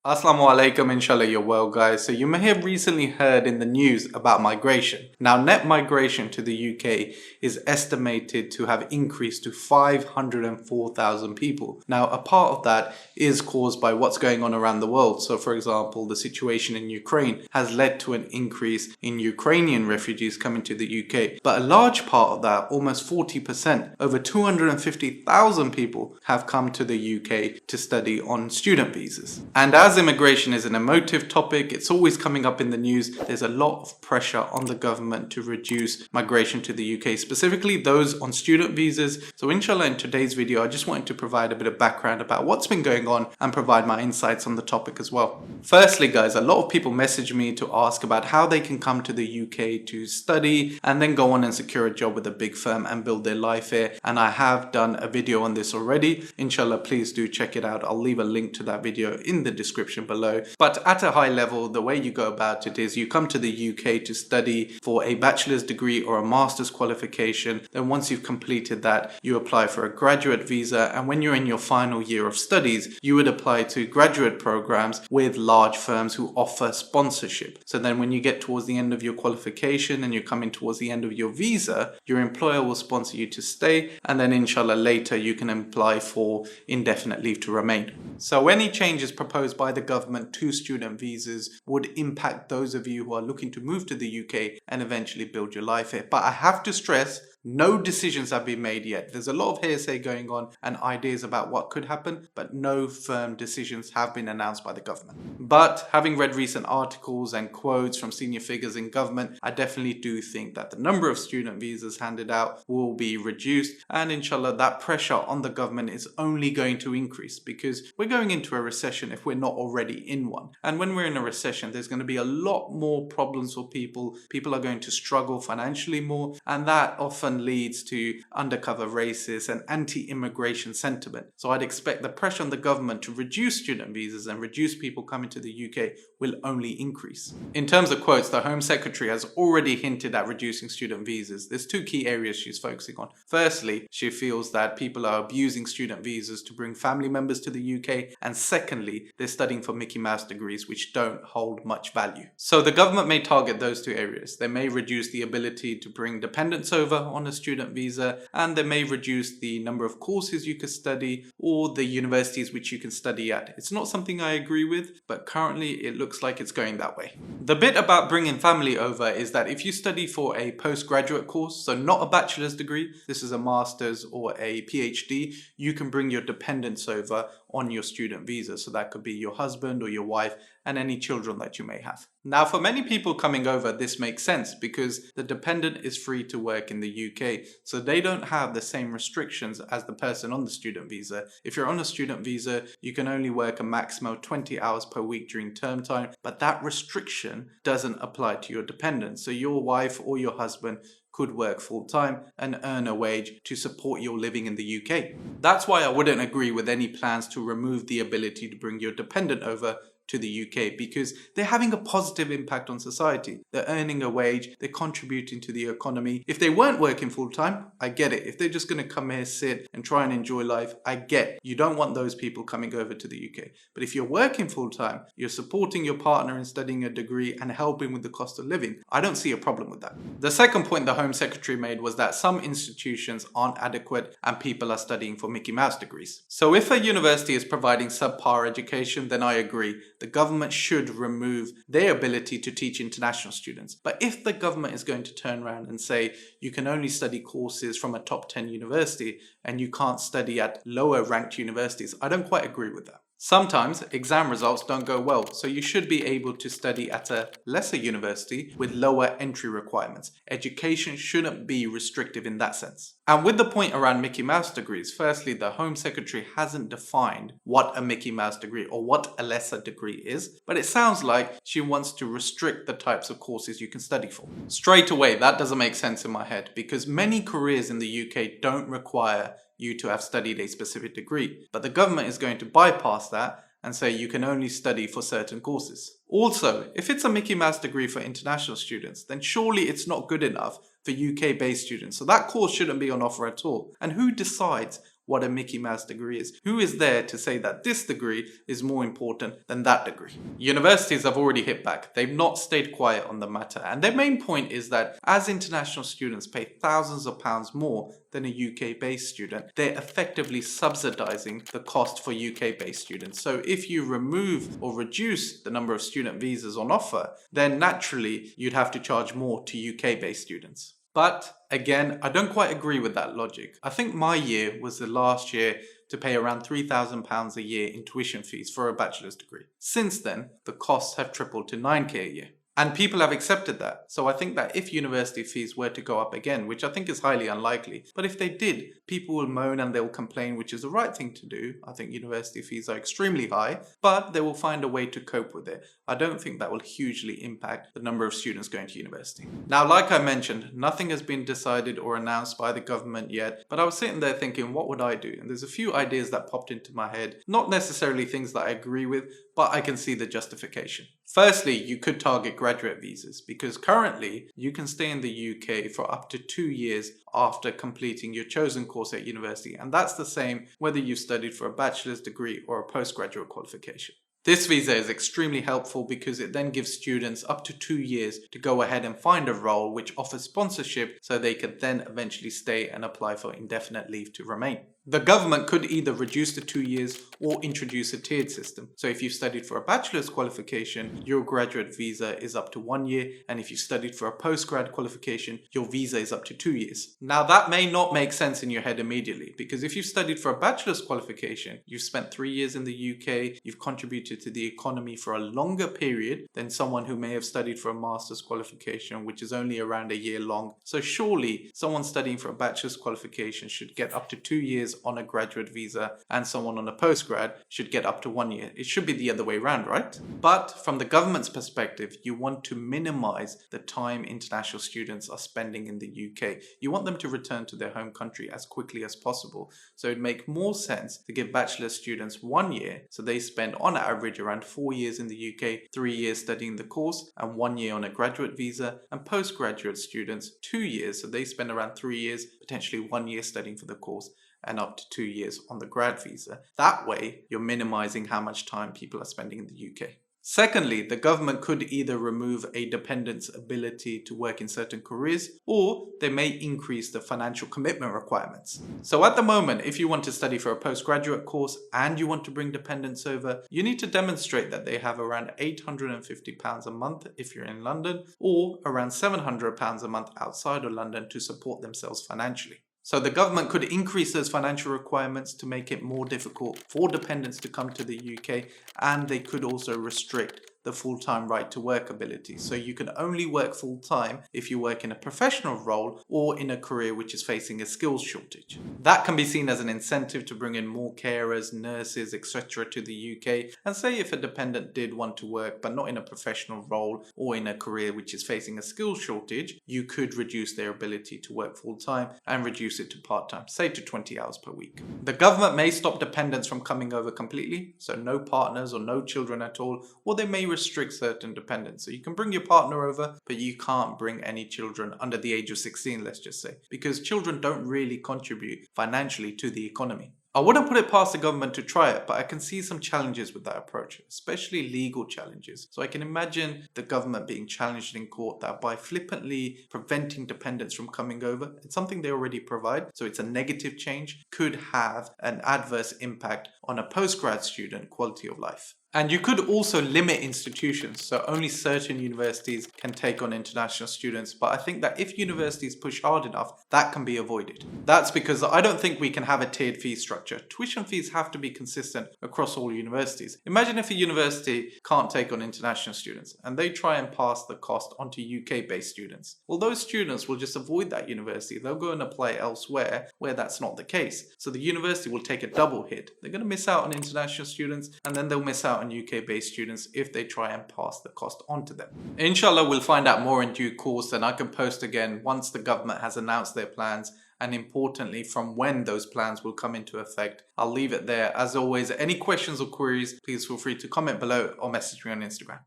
Assalamu alaikum, inshallah you're well guys. So you may have recently heard in the news about migration. Now net migration to the UK is estimated to have increased to 504,000 people. Now a part of that is caused by what's going on around the world. So for example, the situation in Ukraine has led to an increase in Ukrainian refugees coming to the UK. But a large part of that, almost 40%, over 250,000 people have come to the UK to study on student visas. And as immigration is an emotive topic, it's always coming up in the news, there's a lot of pressure on the government to reduce migration to the UK, specifically those on student visas. So inshallah in today's video, I just wanted to provide a bit of background about what's been going on and provide my insights on the topic as well. Firstly guys, a lot of people message me to ask about how they can come to the UK to study and then go on and secure a job with a big firm and build their life here. And I have done a video on this already. Inshallah, please do check it out. I'll leave a link to that video in the description below. But at a high level, the way you go about it is you come to the UK to study for a bachelor's degree or a master's qualification. Then once you've completed that, you apply for a graduate visa. And when you're in your final year of studies, you would apply to graduate programs with large firms who offer sponsorship. So then when you get towards the end of your qualification and you're coming towards the end of your visa, your employer will sponsor you to stay. And then inshallah later you can apply for indefinite leave to remain. So any changes proposed by the government to student visas would impact those of you who are looking to move to the UK and eventually build your life here. But I have to stress, no decisions have been made yet. There's a lot of hearsay going on and ideas about what could happen, but no firm decisions have been announced by the government. But having read recent articles and quotes from senior figures in government, I definitely do think that the number of student visas handed out will be reduced, and inshallah that pressure on the government is only going to increase because we're going into a recession if we're not already in one. And when we're in a recession, there's going to be a lot more problems for people. People are going to struggle financially more, and that often leads to undercover racist and anti-immigration sentiment. So I'd expect the pressure on the government to reduce student visas and reduce people coming to the UK will only increase. In terms of quotes, the Home Secretary has already hinted at reducing student visas. There's two key areas she's focusing on. Firstly, she feels that people are abusing student visas to bring family members to the UK. And secondly, they're studying for Mickey Mouse degrees, which don't hold much value. So the government may target those two areas. They may reduce the ability to bring dependents over on a student visa, and they may reduce the number of courses you could study or the universities which you can study at. It's not something I agree with, but currently it looks like it's going that way. The bit about bringing family over is that if you study for a postgraduate course, so not a bachelor's degree, this is a master's or a PhD, you can bring your dependents over on your student visa. So that could be your husband or your wife and any children that you may have. Now, for many people coming over, this makes sense because the dependent is free to work in the UK. So they don't have the same restrictions as the person on the student visa. If you're on a student visa, you can only work a maximum of 20 hours per week during term time, but that restriction doesn't apply to your dependent. So your wife or your husband could work full-time and earn a wage to support your living in the UK. That's why I wouldn't agree with any plans to remove the ability to bring your dependent over to the UK because they're having a positive impact on society. They're earning a wage, they're contributing to the economy. If they weren't working full-time, I get it. If they're just going to come here, sit and try and enjoy life, I get you don't want those people coming over to the UK. But if you're working full-time, you're supporting your partner in studying a degree and helping with the cost of living, I don't see a problem with that. The second point the Home Secretary made was that some institutions aren't adequate and people are studying for Mickey Mouse degrees. So if a university is providing subpar education, then I agree. The government should remove their ability to teach international students. But if the government is going to turn around and say you can only study courses from a top 10 university and you can't study at lower ranked universities, I don't quite agree with that. Sometimes exam results don't go well, so you should be able to study at a lesser university with lower entry requirements. Education shouldn't be restrictive in that sense. And with the point around Mickey Mouse degrees, firstly, the Home Secretary hasn't defined what a Mickey Mouse degree or what a lesser degree is, but it sounds like she wants to restrict the types of courses you can study for. Straight away, that doesn't make sense in my head because many careers in the UK don't require you to have studied a specific degree, but the government is going to bypass that and say you can only study for certain courses. Also, if it's a Mickey Mouse degree for international students, then surely it's not good enough for UK-based students, so that course shouldn't be on offer at all. And who decides what a Mickey Mouse degree is. Who is there to say that this degree is more important than that degree? Universities have already hit back. They've not stayed quiet on the matter. And their main point is that as international students pay thousands of pounds more than a UK-based student, they're effectively subsidizing the cost for UK-based students. So if you remove or reduce the number of student visas on offer, then naturally you'd have to charge more to UK-based students. But again, I don't quite agree with that logic. I think my year was the last year to pay around £3,000 a year in tuition fees for a bachelor's degree. Since then, the costs have tripled to 9k a year. And people have accepted that. So I think that if university fees were to go up again, which I think is highly unlikely, but if they did, people will moan and they'll complain, which is the right thing to do. I think university fees are extremely high, but they will find a way to cope with it. I don't think that will hugely impact the number of students going to university. Now, like I mentioned, nothing has been decided or announced by the government yet, but I was sitting there thinking, what would I do? And there's a few ideas that popped into my head, not necessarily things that I agree with, but I can see the justification. Firstly, you could target graduate visas because currently you can stay in the UK for up to 2 years after completing your chosen course at university, and that's the same whether you've studied for a bachelor's degree or a postgraduate qualification. This visa is extremely helpful because it then gives students up to 2 years to go ahead and find a role which offers sponsorship so they could then eventually stay and apply for indefinite leave to remain. The government could either reduce the 2 years or introduce a tiered system. So if you've studied for a bachelor's qualification, your graduate visa is up to 1 year, and if you studied for a postgrad qualification, your visa is up to 2 years. Now that may not make sense in your head immediately, because if you've studied for a bachelor's qualification, you've spent 3 years in the UK, you've contributed to the economy for a longer period than someone who may have studied for a master's qualification, which is only around a year long. So surely someone studying for a bachelor's qualification should get up to 2 years on a graduate visa, and someone on a postgrad should get up to 1 year. It should be the other way around, right? But from the government's perspective, you want to minimize the time international students are spending in the UK. You want them to return to their home country as quickly as possible. So it'd make more sense to give bachelor students 1 year, so they spend on average around 4 years in the UK, 3 years studying the course, and 1 year on a graduate visa, and postgraduate students 2 years, so they spend around 3 years, potentially 1 year studying for the course, and up to 2 years on the grad visa. That way, you're minimizing how much time people are spending in the UK. Secondly, the government could either remove a dependent's ability to work in certain careers, or they may increase the financial commitment requirements. So at the moment, if you want to study for a postgraduate course and you want to bring dependents over, you need to demonstrate that they have around £850 a month if you're in London, or around £700 a month outside of London to support themselves financially. So the government could increase those financial requirements to make it more difficult for dependents to come to the UK, and they could also restrict the full-time right to work ability. So you can only work full-time if you work in a professional role or in a career which is facing a skills shortage. That can be seen as an incentive to bring in more carers, nurses, etc. to the UK. And say if a dependent did want to work but not in a professional role or in a career which is facing a skills shortage, you could reduce their ability to work full-time and reduce it to part-time, say to 20 hours per week. The government may stop dependents from coming over completely, so no partners or no children at all, or they may restrict certain dependents. So you can bring your partner over, but you can't bring any children under the age of 16, let's just say, because children don't really contribute financially to the economy. I wouldn't put it past the government to try it, but I can see some challenges with that approach, especially legal challenges. So I can imagine the government being challenged in court that by flippantly preventing dependents from coming over, it's something they already provide, so it's a negative change, could have an adverse impact on a postgrad student quality of life. And you could also limit institutions, so only certain universities can take on international students. But I think that if universities push hard enough, that can be avoided. That's because I don't think we can have a tiered fee structure. Tuition fees have to be consistent across all universities. Imagine if a university can't take on international students and they try and pass the cost onto UK-based students. Well, those students will just avoid that university. They'll go and apply elsewhere where that's not the case. So the university will take a double hit. They're going to miss out on international students, and then they'll miss out on UK-based students if they try and pass the cost on to them. Inshallah, we'll find out more in due course, and I can post again once the government has announced their plans, and importantly from when those plans will come into effect. I'll leave it there. As always, any questions or queries, please feel free to comment below or message me on Instagram.